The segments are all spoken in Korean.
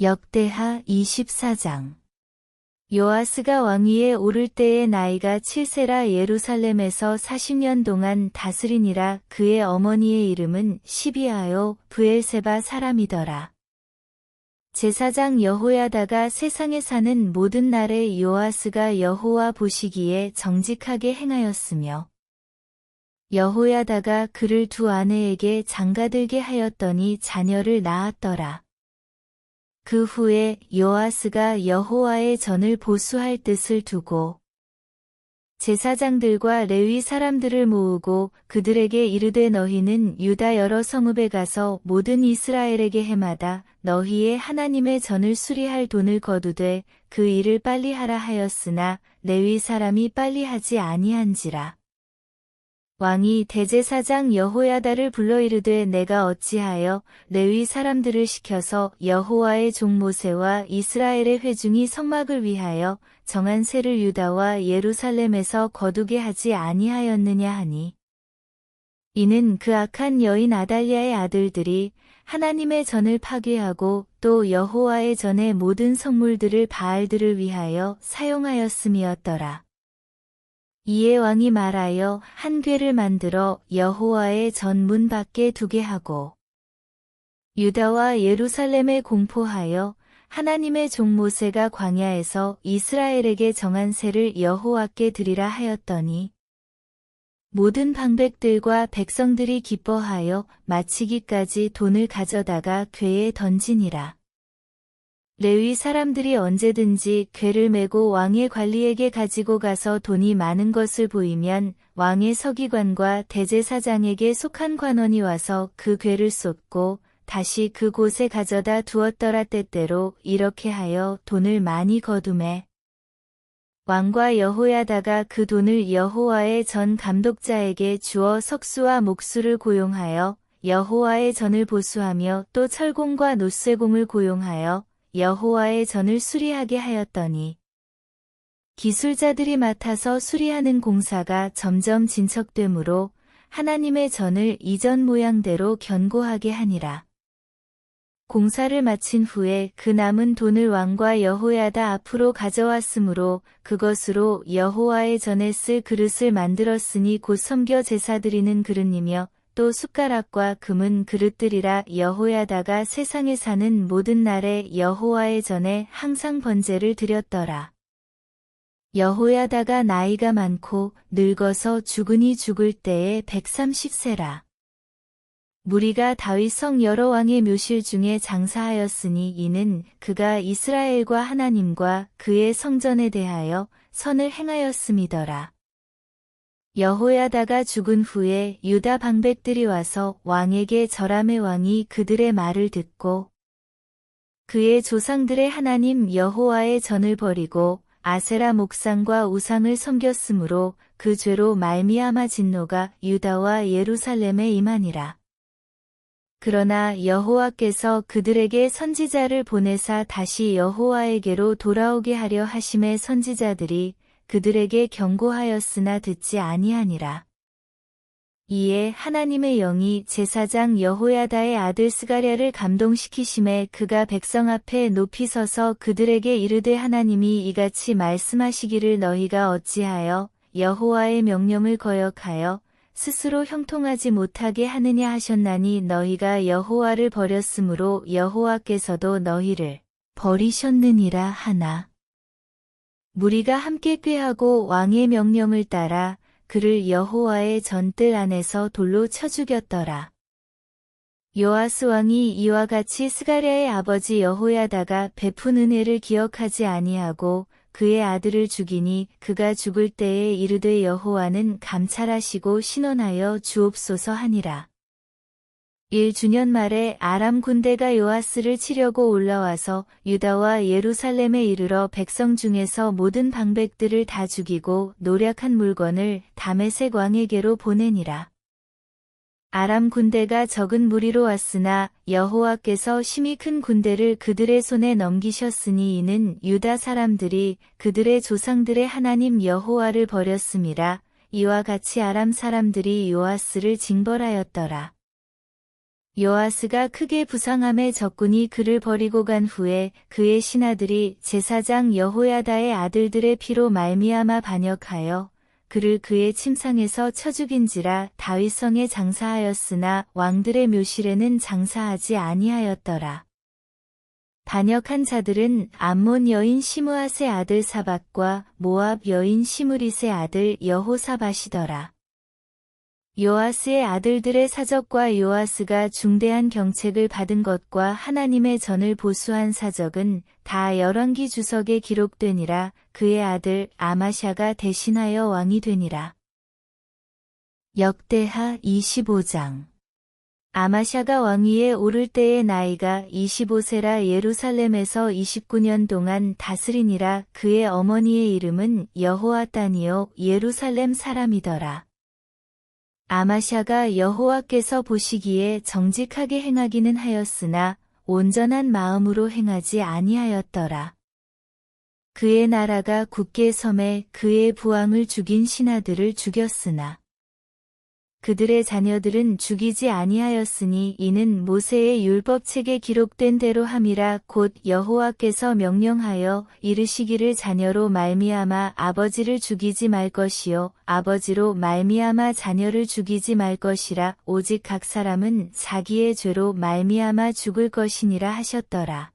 역대하 24장. 요아스가 왕위에 오를 때의 나이가 7세라 예루살렘에서 40년 동안 다스리니라. 그의 어머니의 이름은 시비아요 브엘세바 사람이더라. 제사장 여호야다가 세상에 사는 모든 날에 요아스가 여호와 보시기에 정직하게 행하였으며 여호야다가 그를 두 아내에게 장가들게 하였더니 자녀를 낳았더라. 그 후에 요아스가 여호와의 전을 보수할 뜻을 두고 제사장들과 레위 사람들을 모으고 그들에게 이르되 너희는 유다 여러 성읍에 가서 모든 이스라엘에게 해마다 너희의 하나님의 전을 수리할 돈을 거두되 그 일을 빨리 하라 하였으나 레위 사람이 빨리 하지 아니한지라. 왕이 대제사장 여호야다를 불러 이르되 내가 어찌하여 레위 사람들을 시켜서 여호와의 종 모세와 이스라엘의 회중이 성막을 위하여 정한 세를 유다와 예루살렘에서 거두게 하지 아니하였느냐 하니 이는 그 악한 여인 아달랴의 아들들이 하나님의 전을 파괴하고 또 여호와의 전의 모든 성물들을 바알들을 위하여 사용하였음이었더라. 이에 왕이 말하여 한 궤를 만들어 여호와의 전문 밖에 두게 하고 유다와 예루살렘에 공포하여 하나님의 종 모세가 광야에서 이스라엘에게 정한 세를 여호와께 드리라 하였더니 모든 방백들과 백성들이 기뻐하여 마치기까지 돈을 가져다가 궤에 던지니라. 레위 사람들이 언제든지 궤를 메고 왕의 관리에게 가지고 가서 돈이 많은 것을 보이면 왕의 서기관과 대제사장에게 속한 관원이 와서 그 궤를 쏟고 다시 그곳에 가져다 두었더라. 때때로 이렇게 하여 돈을 많이 거두매 왕과 여호야다가 그 돈을 여호와의 전 감독자에게 주어 석수와 목수를 고용하여 여호와의 전을 보수하며 또 철공과 노쇠공을 고용하여 여호와의 전을 수리하게 하였더니 기술자들이 맡아서 수리하는 공사가 점점 진척되므로 하나님의 전을 이전 모양대로 견고하게 하니라. 공사를 마친 후에 그 남은 돈을 왕과 여호야다 앞으로 가져왔으므로 그것으로 여호와의 전에 쓸 그릇을 만들었으니 곧 섬겨 제사 드리는 그릇이며 또 숟가락과 금은 그릇들이라. 여호야다가 세상에 사는 모든 날에 여호와의 전에 항상 번제를 드렸더라. 여호야다가 나이가 많고 늙어서 죽으니 죽을 때에 130세라. 무리가 다윗 성 여러 왕의 묘실 중에 장사하였으니 이는 그가 이스라엘과 하나님과 그의 성전에 대하여 선을 행하였음이더라. 여호야다가 죽은 후에 유다 방백들이 와서 왕에게 절하매 왕이 그들의 말을 듣고 그의 조상들의 하나님 여호와의 전을 버리고 아세라 목상과 우상을 섬겼으므로 그 죄로 말미암아 진노가 유다와 예루살렘에 임하니라. 그러나 여호와께서 그들에게 선지자를 보내사 다시 여호와에게로 돌아오게 하려 하심에 선지자들이 그들에게 경고하였으나 듣지 아니하니라. 이에 하나님의 영이 제사장 여호야다의 아들 스가랴를 감동시키심에 그가 백성 앞에 높이 서서 그들에게 이르되 하나님이 이같이 말씀하시기를 너희가 어찌하여 여호와의 명령을 거역하여 스스로 형통하지 못하게 하느냐 하셨나니 너희가 여호와를 버렸으므로 여호와께서도 너희를 버리셨느니라 하나. 무리가 함께 꾀하고 왕의 명령을 따라 그를 여호와의 전뜰 안에서 돌로 쳐 죽였더라. 요아스 왕이 이와 같이 스가랴의 아버지 여호야다가 베푼 은혜를 기억하지 아니하고 그의 아들을 죽이니 그가 죽을 때에 이르되 여호와는 감찰하시고 신원하여 주옵소서 하니라. 1주년 말에 아람 군대가 요아스를 치려고 올라와서 유다와 예루살렘에 이르러 백성 중에서 모든 방백들을 다 죽이고 노략한 물건을 다메섹 왕에게로 보내니라. 아람 군대가 적은 무리로 왔으나 여호와께서 심히 큰 군대를 그들의 손에 넘기셨으니 이는 유다 사람들이 그들의 조상들의 하나님 여호와를 버렸음이라. 이와 같이 아람 사람들이 요아스를 징벌하였더라. 요아스가 크게 부상함에 적군이 그를 버리고 간 후에 그의 신하들이 제사장 여호야다의 아들들의 피로 말미암아 반역하여 그를 그의 침상에서 쳐 죽인지라. 다윗성에 장사하였으나 왕들의 묘실에는 장사하지 아니하였더라. 반역한 자들은 암몬 여인 시므앗의 아들 사밧과 모압 여인 시므릿의 아들 여호사밧이더라. 요아스의 아들들의 사적과 요아스가 중대한 경책을 받은 것과 하나님의 전을 보수한 사적은 다 열왕기 주석에 기록되니라. 그의 아들 아마샤가 대신하여 왕이 되니라. 역대하 25장. 아마샤가 왕위에 오를 때의 나이가 25세라. 예루살렘에서 29년 동안 다스리니라. 그의 어머니의 이름은 여호아단이요 예루살렘 사람이더라. 아마샤가 여호와께서 보시기에 정직하게 행하기는 하였으나 온전한 마음으로 행하지 아니하였더라. 그의 나라가 굳게 섬에 그의 부왕을 죽인 신하들을 죽였으나 그들의 자녀들은 죽이지 아니하였으니 이는 모세의 율법책에 기록된 대로 함이라. 곧 여호와께서 명령하여 이르시기를 자녀로 말미암아 아버지를 죽이지 말 것이요 아버지로 말미암아 자녀를 죽이지 말 것이라. 오직 각 사람은 자기의 죄로 말미암아 죽을 것이니라 하셨더라.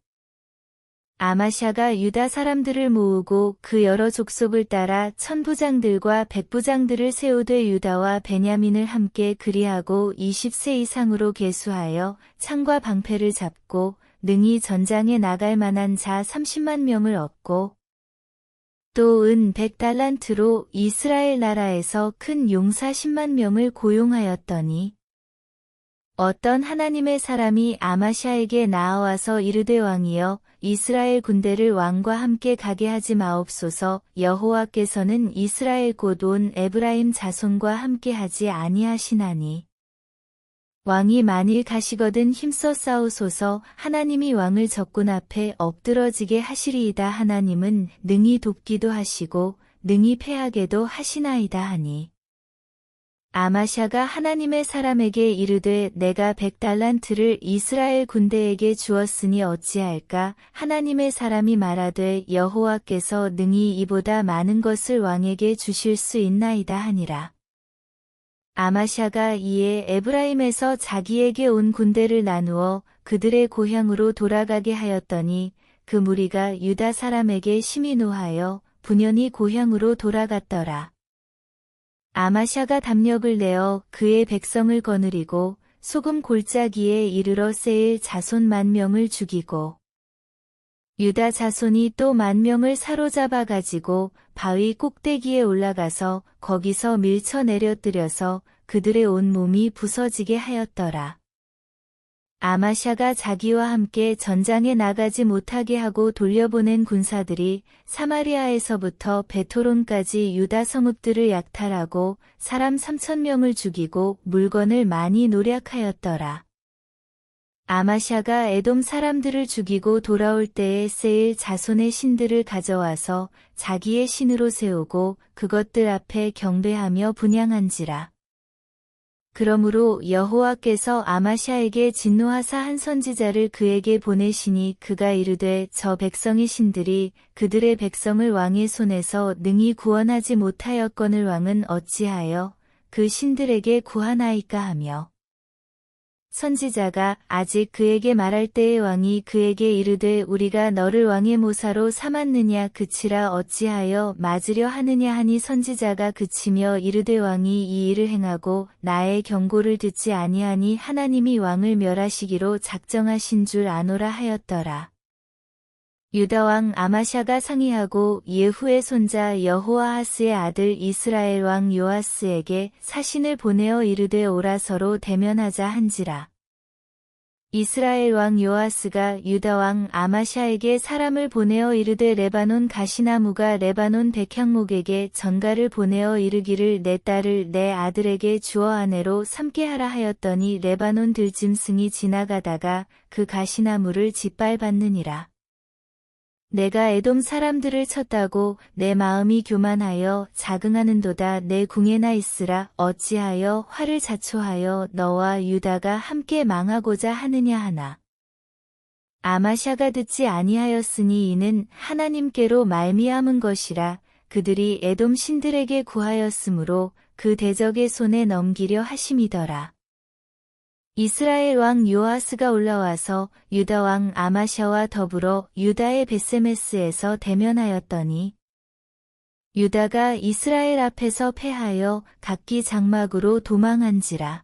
아마샤가 유다 사람들을 모으고 그 여러 족속을 따라 천부장들과 백부장들을 세우되 유다와 베냐민을 함께 그리하고 20세 이상으로 계수하여 창과 방패를 잡고 능히 전장에 나갈 만한 자 30만 명을 얻고 또 은 100달란트로 이스라엘 나라에서 큰 용사 10만 명을 고용하였더니 어떤 하나님의 사람이 아마샤에게 나아와서 이르되 왕이여 이스라엘 군대를 왕과 함께 가게 하지 마옵소서. 여호와께서는 이스라엘 곧 온 에브라임 자손과 함께 하지 아니하시나니 왕이 만일 가시거든 힘써 싸우소서. 하나님이 왕을 적군 앞에 엎드러지게 하시리이다. 하나님은 능히 돕기도 하시고 능히 패하게도 하시나이다 하니 아마샤가 하나님의 사람에게 이르되 내가 100달란트를 이스라엘 군대에게 주었으니 어찌할까. 하나님의 사람이 말하되 여호와께서 능히 이보다 많은 것을 왕에게 주실 수 있나이다 하니라. 아마샤가 이에 에브라임에서 자기에게 온 군대를 나누어 그들의 고향으로 돌아가게 하였더니 그 무리가 유다 사람에게 심히 노하여 분연히 고향으로 돌아갔더라. 아마샤가 담력을 내어 그의 백성을 거느리고 소금 골짜기에 이르러 세일 자손 10,000명을 죽이고 유다 자손이 또 10,000명을 사로잡아 가지고 바위 꼭대기에 올라가서 거기서 밀쳐 내려뜨려서 그들의 온 몸이 부서지게 하였더라. 아마샤가 자기와 함께 전장에 나가지 못하게 하고 돌려보낸 군사들이 사마리아에서부터 베토론까지 유다 성읍들을 약탈하고 사람 3,000명을 죽이고 물건을 많이 노략하였더라. 아마샤가 에돔 사람들을 죽이고 돌아올 때에 세일 자손의 신들을 가져와서 자기의 신으로 세우고 그것들 앞에 경배하며 분향한지라. 그러므로 여호와께서 아마샤에게 진노하사 한 선지자를 그에게 보내시니 그가 이르되 저 백성의 신들이 그들의 백성을 왕의 손에서 능히 구원하지 못하였거늘 왕은 어찌하여 그 신들에게 구하나이까 하며 선지자가 아직 그에게 말할 때에 왕이 그에게 이르되 우리가 너를 왕의 모사로 삼았느냐 그치라 어찌하여 맞으려 하느냐 하니 선지자가 그치며 이르되 왕이 이 일을 행하고 나의 경고를 듣지 아니하니 하나님이 왕을 멸하시기로 작정하신 줄 아노라 하였더라. 유다왕 아마샤가 상의하고 예후의 손자 여호아하스의 아들 이스라엘 왕 요아스에게 사신을 보내어 이르되 오라 서로 대면하자 한지라. 이스라엘 왕 요아스가 유다 왕 아마샤에게 사람을 보내어 이르되 레바논 가시나무가 레바논 백향목에게 전가를 보내어 이르기를 내 딸을 내 아들에게 주어 아내로 삼게 하라 하였더니 레바논 들짐승이 지나가다가 그 가시나무를 짓밟았느니라. 내가 에돔 사람들을 쳤다고 내 마음이 교만하여 자긍하는도다. 내 궁에나 있으라. 어찌하여 화를 자초하여 너와 유다가 함께 망하고자 하느냐 하나. 아마샤가 듣지 아니하였으니 이는 하나님께로 말미암은 것이라. 그들이 에돔 신들에게 구하였으므로 그 대적의 손에 넘기려 하심이더라. 이스라엘 왕 요아스가 올라와서 유다 왕 아마샤와 더불어 유다의 벳세메스에서 대면하였더니 유다가 이스라엘 앞에서 패하여 각기 장막으로 도망한지라.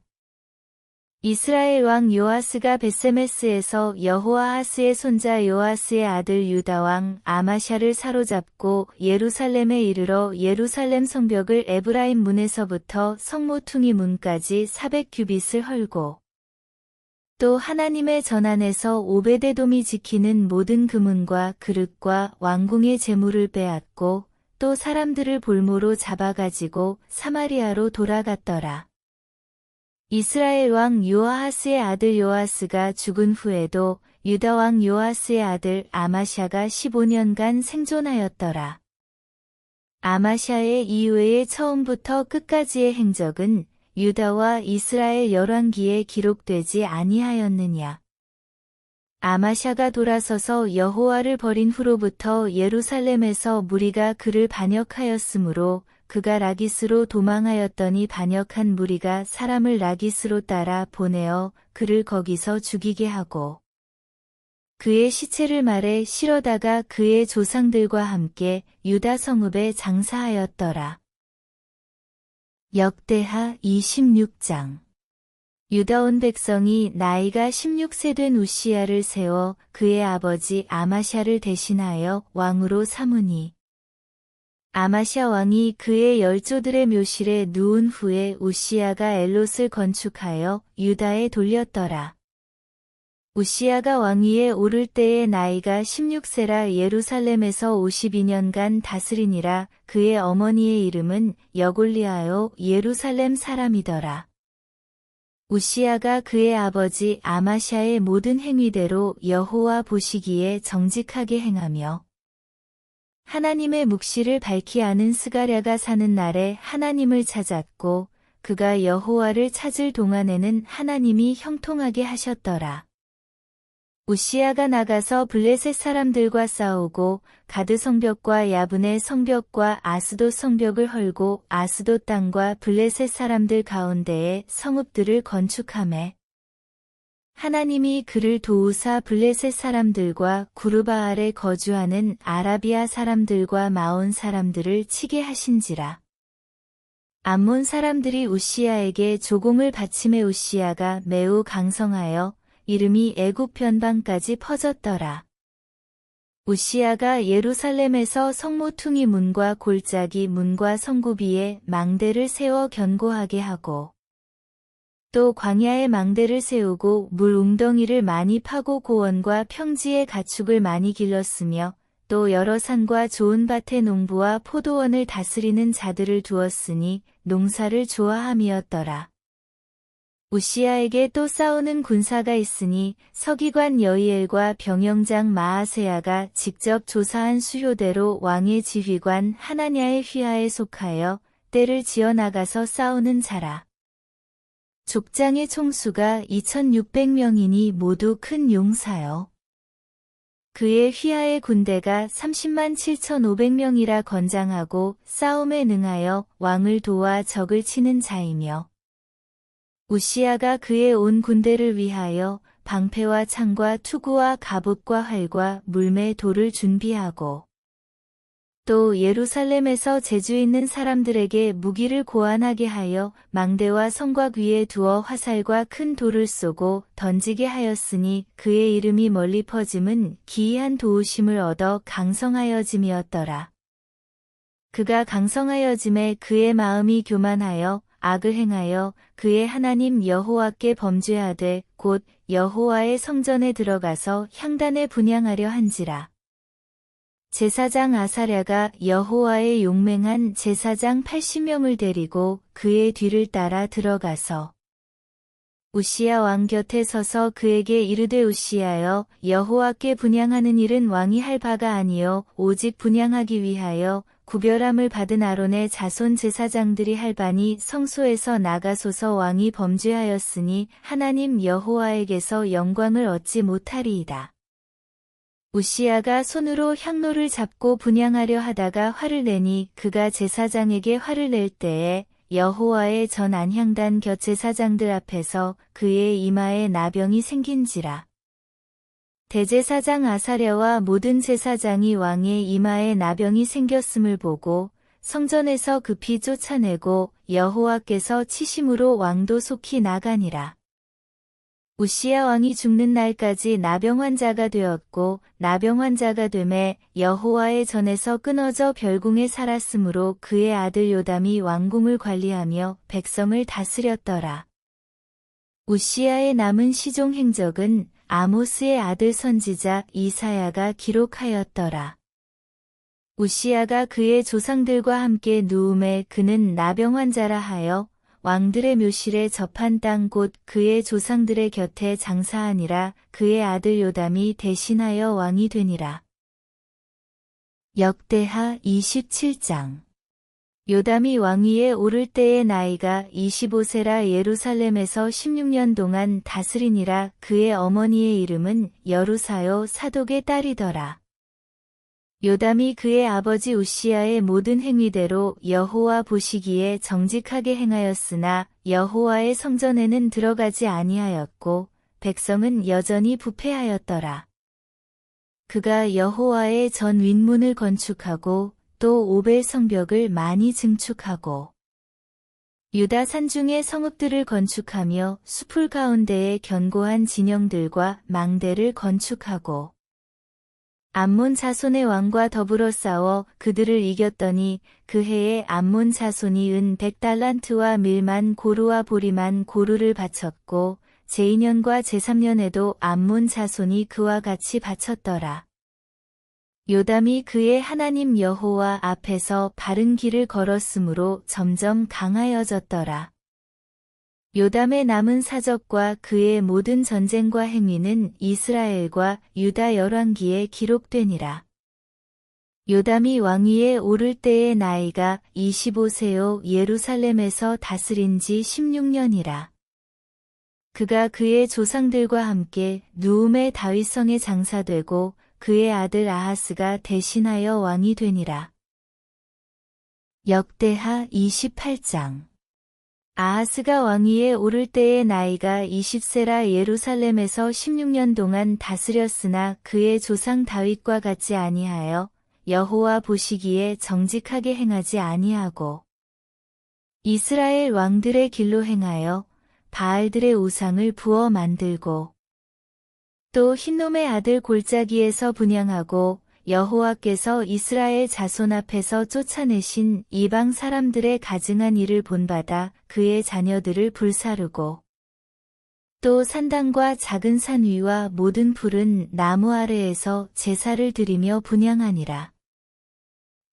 이스라엘 왕 요아스가 벳세메스에서 여호아하스의 손자 요아스의 아들 유다 왕 아마샤를 사로잡고 예루살렘에 이르러 예루살렘 성벽을 에브라임 문에서부터 성모퉁이 문까지 400규빗을 헐고 또 하나님의 전안에서 오베데돔이 지키는 모든 금은과 그릇과 왕궁의 재물을 빼앗고 또 사람들을 볼모로 잡아가지고 사마리아로 돌아갔더라. 이스라엘 왕 요아하스의 아들 요아스가 죽은 후에도 유다 왕 요아스의 아들 아마샤가 15년간 생존하였더라. 아마샤의 이후의 처음부터 끝까지의 행적은 유다와 이스라엘 열왕기에 기록되지 아니하였느냐. 아마샤가 돌아서서 여호와를 버린 후로부터 예루살렘에서 무리가 그를 반역하였으므로 그가 라기스로 도망하였더니 반역한 무리가 사람을 라기스로 따라 보내어 그를 거기서 죽이게 하고 그의 시체를 말에 실어다가 그의 조상들과 함께 유다 성읍에 장사하였더라. 역대하 26장. 유다 온 백성이 나이가 16세 된 우시야를 세워 그의 아버지 아마샤를 대신하여 왕으로 삼으니 아마샤 왕이 그의 열조들의 묘실에 누운 후에 우시야가 엘롯을 건축하여 유다에 돌렸더라. 우시야가 왕위에 오를 때의 나이가 16세라 예루살렘에서 52년간 다스리니라. 그의 어머니의 이름은 여골리하여 예루살렘 사람이더라. 우시야가 그의 아버지 아마샤의 모든 행위대로 여호와 보시기에 정직하게 행하며 하나님의 묵시를 밝히 아는 스가랴가 사는 날에 하나님을 찾았고 그가 여호와를 찾을 동안에는 하나님이 형통하게 하셨더라. 우시야가 나가서 블레셋 사람들과 싸우고 가드 성벽과 야분의 성벽과 아스돗 성벽을 헐고 아스돗 땅과 블레셋 사람들 가운데에 성읍들을 건축하매 하나님이 그를 도우사 블레셋 사람들과 구르바알에 거주하는 아라비아 사람들과 마온 사람들을 치게 하신지라. 암몬 사람들이 우시야에게 조공을 바침해 우시야가 매우 강성하여 이름이 애굽 변방까지 퍼졌더라. 우시야가 예루살렘에서 성모퉁이 문과 골짜기 문과 성구비에 망대를 세워 견고하게 하고 또 광야에 망대를 세우고 물 웅덩이를 많이 파고 고원과 평지에 가축을 많이 길렀으며 또 여러 산과 좋은 밭의 농부와 포도원을 다스리는 자들을 두었으니 농사를 좋아함이었더라. 우시야에게 또 싸우는 군사가 있으니 서기관 여이엘과 병영장 마아세야가 직접 조사한 수효대로 왕의 지휘관 하나냐의 휘하에 속하여 떼를 지어나가서 싸우는 자라. 족장의 총수가 2600명이니 모두 큰 용사여. 그의 휘하의 군대가 30만 7500명이라 건장하고 싸움에 능하여 왕을 도와 적을 치는 자이며 우시야가 그의 온 군대를 위하여 방패와 창과 투구와 갑옷과 활과 물매 돌을 준비하고 또 예루살렘에서 재주 있는 사람들에게 무기를 고안하게 하여 망대와 성곽 위에 두어 화살과 큰 돌을 쏘고 던지게 하였으니 그의 이름이 멀리 퍼짐은 기이한 도우심을 얻어 강성하여짐이었더라. 그가 강성하여짐에 그의 마음이 교만하여 악을 행하여 그의 하나님 여호와께 범죄하되 곧 여호와의 성전에 들어가서 향단에 분향하려 한지라. 제사장 아사랴가 여호와의 용맹한 제사장 80명을 데리고 그의 뒤를 따라 들어가서 우시야 왕 곁에 서서 그에게 이르되 우시야여 여호와께 분향하는 일은 왕이 할 바가 아니요 오직 분향하기 위하여 구별함을 받은 아론의 자손 제사장들이 할 바니 성소에서 나가소서 왕이 범죄하였으니 하나님 여호와에게서 영광을 얻지 못하리이다. 우시야가 손으로 향로를 잡고 분향하려 하다가 화를 내니 그가 제사장에게 화를 낼 때에 여호와의 전 안향단 곁 제사장들 앞에서 그의 이마에 나병이 생긴지라. 대제사장 아사랴와 모든 제사장이 왕의 이마에 나병이 생겼음을 보고 성전에서 급히 쫓아내고 여호와께서 치심으로 왕도 속히 나가니라. 우시야 왕이 죽는 날까지 나병 환자가 되었고 나병 환자가 되매 여호와의 전에서 끊어져 별궁에 살았으므로 그의 아들 요담이 왕궁을 관리하며 백성을 다스렸더라. 우시야의 남은 시종 행적은 아모스의 아들 선지자 이사야가 기록하였더라. 우시야가 그의 조상들과 함께 누움에 그는 나병 환자라 하여 왕들의 묘실에 접한 땅 곧 그의 조상들의 곁에 장사하니라. 그의 아들 요담이 대신하여 왕이 되니라. 역대하 27장. 요담이 왕위에 오를 때의 나이가 25세라 예루살렘에서 16년 동안 다스리니라. 그의 어머니의 이름은 여루사요 사독의 딸이더라. 요담이 그의 아버지 우시야의 모든 행위대로 여호와 보시기에 정직하게 행하였으나 여호와의 성전에는 들어가지 아니하였고 백성은 여전히 부패하였더라. 그가 여호와의 전 윗문을 건축하고 또 오벨 성벽을 많이 증축하고 유다 산중의 성읍들을 건축하며 수풀 가운데에 견고한 진영들과 망대를 건축하고 암몬 자손의 왕과 더불어 싸워 그들을 이겼더니 그 해에 암몬 자손이 은 100달란트와 밀만 고루와 보리만 고루를 바쳤고 제2년과 제3년에도 암몬 자손이 그와 같이 바쳤더라. 요담이 그의 하나님 여호와 앞에서 바른 길을 걸었으므로 점점 강하여졌더라. 요담의 남은 사적과 그의 모든 전쟁과 행위는 이스라엘과 유다 열왕기에 기록되니라. 요담이 왕위에 오를 때의 나이가 25세요 예루살렘에서 다스린 지 16년이라. 그가 그의 조상들과 함께 누움의 다윗성에 장사되고 그의 아들 아하스가 대신하여 왕이 되니라. 역대하 28장. 아하스가 왕위에 오를 때의 나이가 20세라 예루살렘에서 16년 동안 다스렸으나 그의 조상 다윗과 같지 아니하여 여호와 보시기에 정직하게 행하지 아니하고 이스라엘 왕들의 길로 행하여 바알들의 우상을 부어 만들고 또 흰놈의 아들 골짜기에서 분향하고 여호와께서 이스라엘 자손 앞에서 쫓아내신 이방 사람들의 가증한 일을 본받아 그의 자녀들을 불사르고 또 산당과 작은 산 위와 모든 푸른 나무 아래에서 제사를 드리며 분향하니라.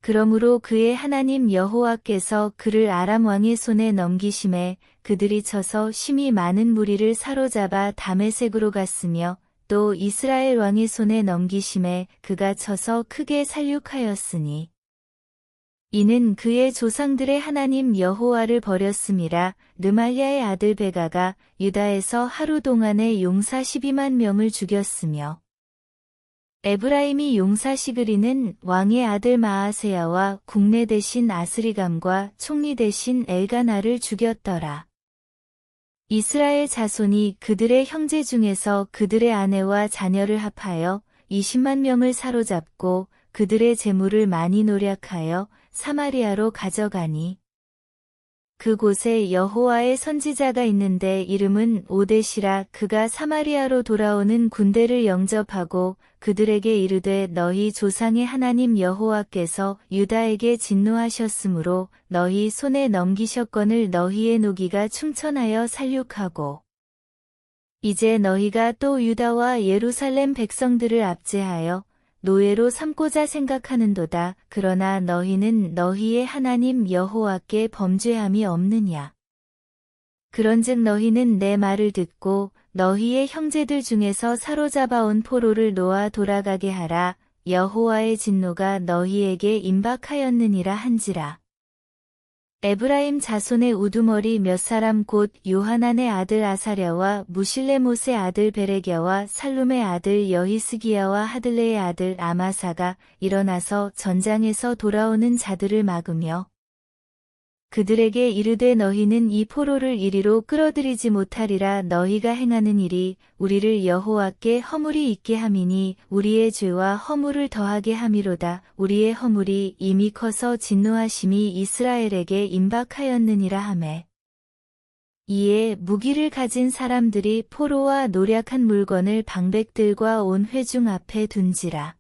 그러므로 그의 하나님 여호와께서 그를 아람 왕의 손에 넘기심에 그들이 쳐서 심히 많은 무리를 사로잡아 다메섹으로 갔으며 또 이스라엘 왕의 손에 넘기심에 그가 쳐서 크게 살육하였으니 이는 그의 조상들의 하나님 여호와를 버렸음이라. 르말랴의 아들 베가가 유다에서 하루 동안에 용사 12만 명을 죽였으며 에브라임이 용사 시그리는 왕의 아들 마아세야와 국내 대신 아스리감과 총리 대신 엘가나를 죽였더라. 이스라엘 자손이 그들의 형제 중에서 그들의 아내와 자녀를 합하여 20만 명을 사로잡고 그들의 재물을 많이 노략하여 사마리아로 가져가니 그곳에 여호와의 선지자가 있는데 이름은 오뎃이라. 그가 사마리아로 돌아오는 군대를 영접하고 그들에게 이르되 너희 조상의 하나님 여호와께서 유다에게 진노하셨으므로 너희 손에 넘기셨거늘 너희의 노기가 충천하여 살육하고 이제 너희가 또 유다와 예루살렘 백성들을 압제하여 노예로 삼고자 생각하는도다. 그러나 너희는 너희의 하나님 여호와께 범죄함이 없느냐. 그런즉 너희는 내 말을 듣고 너희의 형제들 중에서 사로잡아온 포로를 놓아 돌아가게 하라. 여호와의 진노가 너희에게 임박하였느니라 한지라. 에브라임 자손의 우두머리 몇 사람 곧 요하난의 아들 아사랴와 무실레못의 아들 베레랴와 살룸의 아들 여히스기야와 하들레의 아들 아마사가 일어나서 전장에서 돌아오는 자들을 막으며 그들에게 이르되 너희는 이 포로를 이리로 끌어들이지 못하리라. 너희가 행하는 일이 우리를 여호와께 허물이 있게 함이니 우리의 죄와 허물을 더하게 함이로다. 우리의 허물이 이미 커서 진노하심이 이스라엘에게 임박하였느니라 하매 이에 무기를 가진 사람들이 포로와 노략한 물건을 방백들과 온 회중 앞에 둔지라.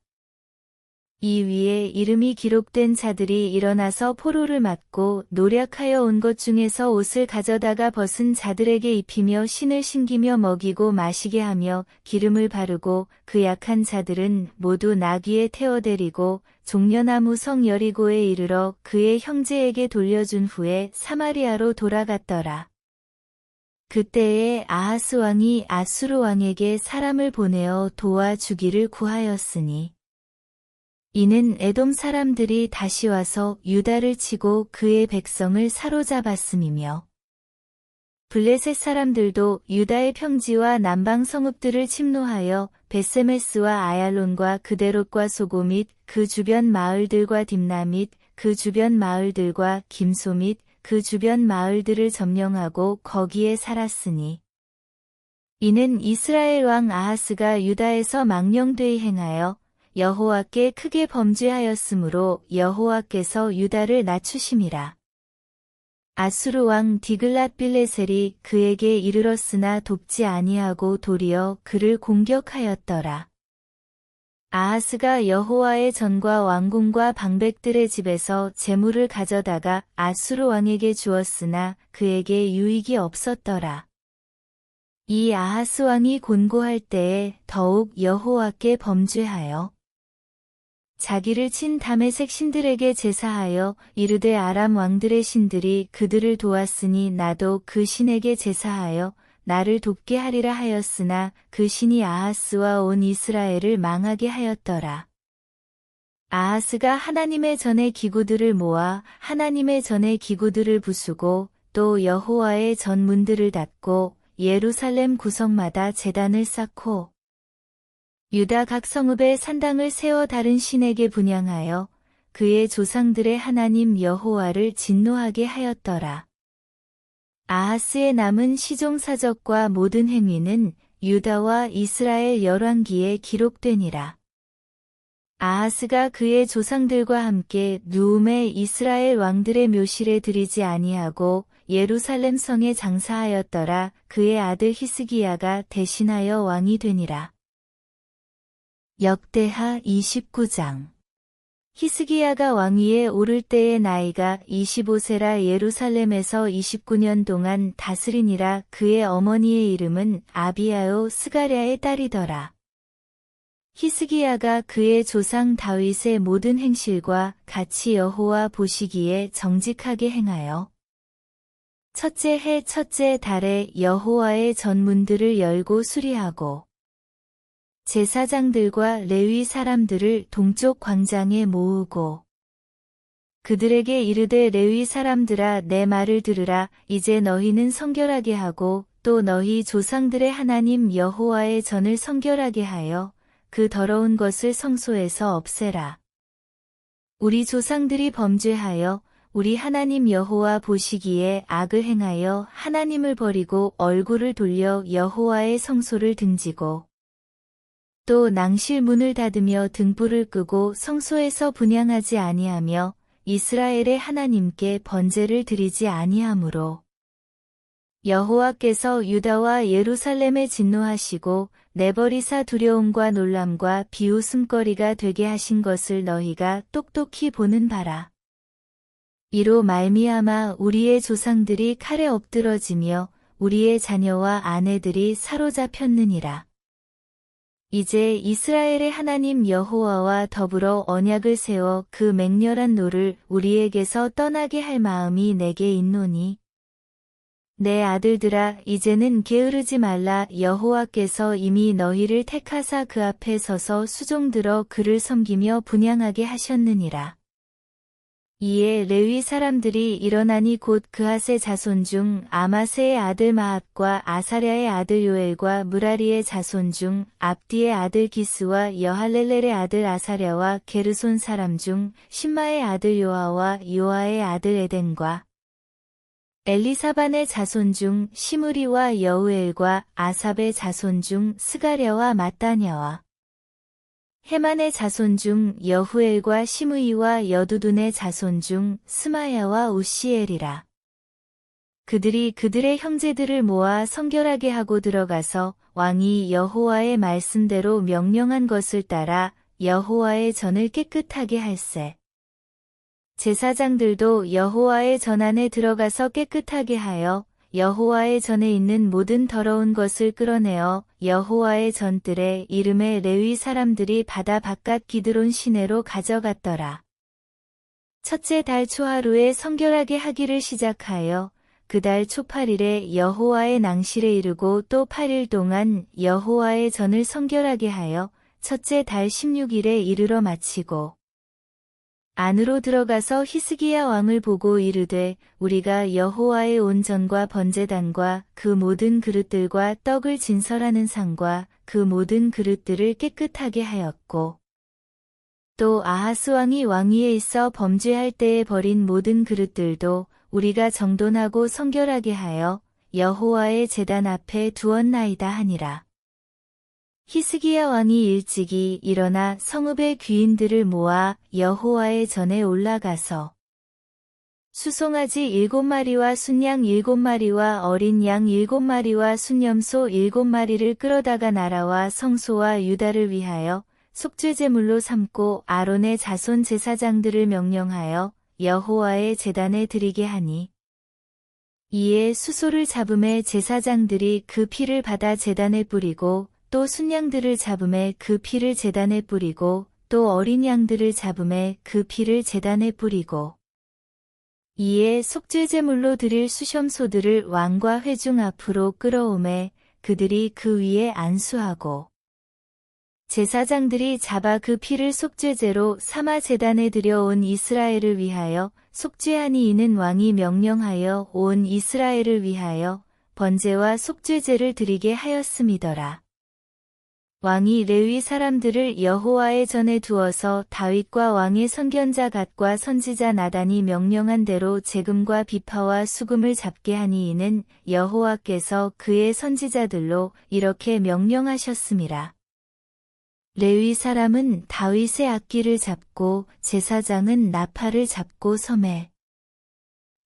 이 위에 이름이 기록된 자들이 일어나서 포로를 맞고 노략하여 온 것 중에서 옷을 가져다가 벗은 자들에게 입히며 신을 신기며 먹이고 마시게 하며 기름을 바르고 그 약한 자들은 모두 나귀에 태워 데리고 종려나무 성 여리고에 이르러 그의 형제에게 돌려준 후에 사마리아로 돌아갔더라. 그때에 아하스 왕이 아수르 왕에게 사람을 보내어 도와주기를 구하였으니 이는 에돔 사람들이 다시 와서 유다를 치고 그의 백성을 사로잡았음이며 블레셋 사람들도 유다의 평지와 남방 성읍들을 침노하여 벳세메스와 아얄론과 그데롯과 소고 및 그 주변 마을들과 딥나 및 그 주변 마을들과 김소 및 그 주변 마을들을 점령하고 거기에 살았으니 이는 이스라엘 왕 아하스가 유다에서 망령되이 행하여 여호와께 크게 범죄하였으므로 여호와께서 유다를 낮추심이라. 아수르 왕 디글랏빌레셀이 그에게 이르렀으나 돕지 아니하고 도리어 그를 공격하였더라. 아하스가 여호와의 전과 왕궁과 방백들의 집에서 재물을 가져다가 아수르 왕에게 주었으나 그에게 유익이 없었더라. 이 아하스 왕이 곤고할 때에 더욱 여호와께 범죄하여 자기를 친 다메섹 신들에게 제사하여 이르되 아람 왕들의 신들이 그들을 도왔으니 나도 그 신에게 제사하여 나를 돕게 하리라 하였으나 그 신이 아하스와 온 이스라엘을 망하게 하였더라. 아하스가 하나님의 전의 기구들을 모아 하나님의 전의 기구들을 부수고 또 여호와의 전 문들을 닫고 예루살렘 구석마다 제단을 쌓고 유다 각 성읍에 산당을 세워 다른 신에게 분향하여 그의 조상들의 하나님 여호와를 진노하게 하였더라. 아하스의 남은 시종사적과 모든 행위는 유다와 이스라엘 열왕기에 기록되니라. 아하스가 그의 조상들과 함께 누움의 이스라엘 왕들의 묘실에 들이지 아니하고 예루살렘 성에 장사하였더라. 그의 아들 히스기야가 대신하여 왕이 되니라. 역대하 29장. 히스기야가 왕위에 오를 때의 나이가 25세라. 예루살렘에서 29년 동안 다스리니라. 그의 어머니의 이름은 아비야요 스가랴의 딸이더라. 히스기야가 그의 조상 다윗의 모든 행실과 같이 여호와 보시기에 정직하게 행하여 첫째 해 첫째 달에 여호와의 전문들을 열고 수리하고 제사장들과 레위 사람들을 동쪽 광장에 모으고 그들에게 이르되 레위 사람들아 내 말을 들으라. 이제 너희는 성결하게 하고 또 너희 조상들의 하나님 여호와의 전을 성결하게 하여 그 더러운 것을 성소에서 없애라. 우리 조상들이 범죄하여 우리 하나님 여호와 보시기에 악을 행하여 하나님을 버리고 얼굴을 돌려 여호와의 성소를 등지고 또 낭실 문을 닫으며 등불을 끄고 성소에서 분향하지 아니하며 이스라엘의 하나님께 번제를 드리지 아니하므로 여호와께서 유다와 예루살렘에 진노하시고 내버리사 두려움과 놀람과 비웃음거리가 되게 하신 것을 너희가 똑똑히 보는 바라. 이로 말미암아 우리의 조상들이 칼에 엎드러지며 우리의 자녀와 아내들이 사로잡혔느니라. 이제 이스라엘의 하나님 여호와와 더불어 언약을 세워 그 맹렬한 노를 우리에게서 떠나게 할 마음이 내게 있노니 내 아들들아 이제는 게으르지 말라. 여호와께서 이미 너희를 택하사 그 앞에 서서 수종들어 그를 섬기며 분향하게 하셨느니라. 이에 레위 사람들이 일어나니 곧 그핫의 자손 중 아마세의 아들 마앗과 아사랴의 아들 요엘과 무라리의 자손 중 압디의 아들 기스와 여할렐렐의 아들 아사랴와 게르손 사람 중 신마의 아들 요아와 요아의 아들 에덴과 엘리사반의 자손 중 시므리와 여우엘과 아삽의 자손 중 스가랴와 마따냐와 헤만의 자손 중 여후엘과 시므이와 여두둔의 자손 중 스마야와 우시엘이라. 그들이 그들의 형제들을 모아 성결하게 하고 들어가서 왕이 여호와의 말씀대로 명령한 것을 따라 여호와의 전을 깨끗하게 할세. 제사장들도 여호와의 전 안에 들어가서 깨끗하게 하여 여호와의 전에 있는 모든 더러운 것을 끌어내어 여호와의 전뜰에 이름의 레위 사람들이 바다 바깥 기드론 시내로 가져갔더라. 첫째 달 초하루에 성결하게 하기를 시작하여 그 달 초 8일에 여호와의 낭실에 이르고 또 8일 동안 여호와의 전을 성결하게 하여 첫째 달 16일에 이르러 마치고 안으로 들어가서 히스기야 왕을 보고 이르되 우리가 여호와의 온 전과 번제단과 그 모든 그릇들과 떡을 진설하는 상과 그 모든 그릇들을 깨끗하게 하였고 또 아하스 왕이 왕위에 있어 범죄할 때에 버린 모든 그릇들도 우리가 정돈하고 성결하게 하여 여호와의 제단 앞에 두었나이다 하니라. 히스기야 왕이 일찍이 일어나 성읍의 귀인들을 모아 여호와의 전에 올라가서 수송아지 7마리와 순양 7마리와 어린 양 7마리와 순염소 7마리를 끌어다가 나라와 성소와 유다를 위하여 속죄제물로 삼고 아론의 자손 제사장들을 명령하여 여호와의 제단에 드리게 하니 이에 수소를 잡음에 제사장들이 그 피를 받아 제단에 뿌리고 또 순양들을 잡음에 그 피를 제단에 뿌리고 또 어린 양들을 잡음에 그 피를 제단에 뿌리고 이에 속죄제물로 드릴 수염소들을 왕과 회중 앞으로 끌어오매 그들이 그 위에 안수하고 제사장들이 잡아 그 피를 속죄제로 삼아 제단에 들여온 이스라엘을 위하여 속죄하니 이는 왕이 명령하여 온 이스라엘을 위하여 번제와 속죄제를 드리게 하였음이더라. 왕이 레위 사람들을 여호와의 전에 두어서 다윗과 왕의 선견자 갓과 선지자 나단이 명령한 대로 재금과 비파와 수금을 잡게 하니 이는 여호와께서 그의 선지자들로 이렇게 명령하셨음이라. 레위 사람은 다윗의 악기를 잡고 제사장은 나팔을 잡고 섬에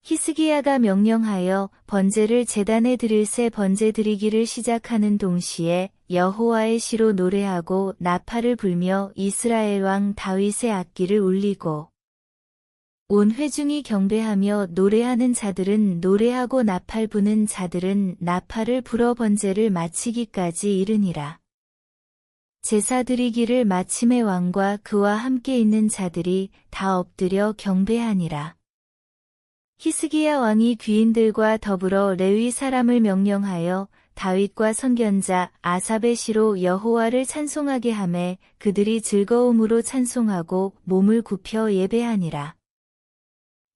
히스기야가 명령하여 번제를 제단에 드릴새 번제 드리기를 시작하는 동시에 여호와의 시로 노래하고 나팔을 불며 이스라엘 왕 다윗의 악기를 울리고 온 회중이 경배하며 노래하는 자들은 노래하고 나팔 부는 자들은 나팔을 불어 번제를 마치기까지 이르니라. 제사 드리기를 마침에 왕과 그와 함께 있는 자들이 다 엎드려 경배하니라. 히스기야 왕이 귀인들과 더불어 레위 사람을 명령하여 다윗과 선견자 아삽의 시로 여호와를 찬송하게 하매 그들이 즐거움으로 찬송하고 몸을 굽혀 예배하니라.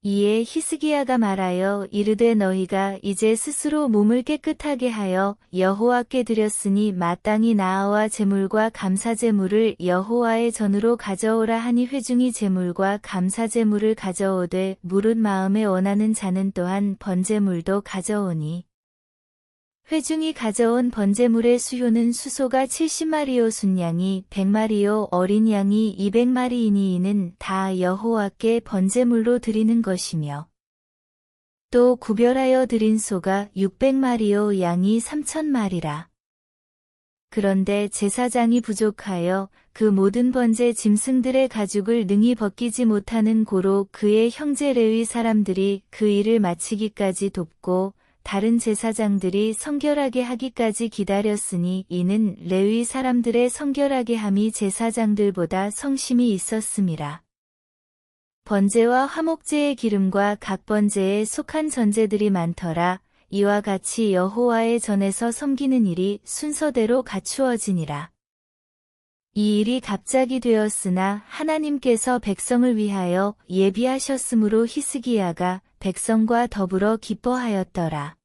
이에 히스기야가 말하여 이르되 너희가 이제 스스로 몸을 깨끗하게 하여 여호와께 드렸으니 마땅히 나아와 제물과 감사제물을 여호와의 전으로 가져오라 하니 회중이 제물과 감사제물을 가져오되 무릇 마음에 원하는 자는 또한 번제물도 가져오니 회중이 가져온 번제물의 수요는 수소가 70마리요 순양이 100마리요 어린 양이 200마리이니 이는 다 여호와께 번제물로 드리는 것이며 또 구별하여 드린 소가 600마리요 양이 3000마리라. 그런데 제사장이 부족하여 그 모든 번제 짐승들의 가죽을 능히 벗기지 못하는 고로 그의 형제 레위 사람들이 그 일을 마치기까지 돕고 다른 제사장들이 성결하게 하기까지 기다렸으니 이는 레위 사람들의 성결하게 함이 제사장들보다 성심이 있었음이라. 번제와 화목제의 기름과 각 번제에 속한 전제들이 많더라. 이와 같이 여호와의 전에서 섬기는 일이 순서대로 갖추어지니라. 이 일이 갑자기 되었으나 하나님께서 백성을 위하여 예비하셨으므로 히스기야가 백성과 더불어 기뻐하였더라.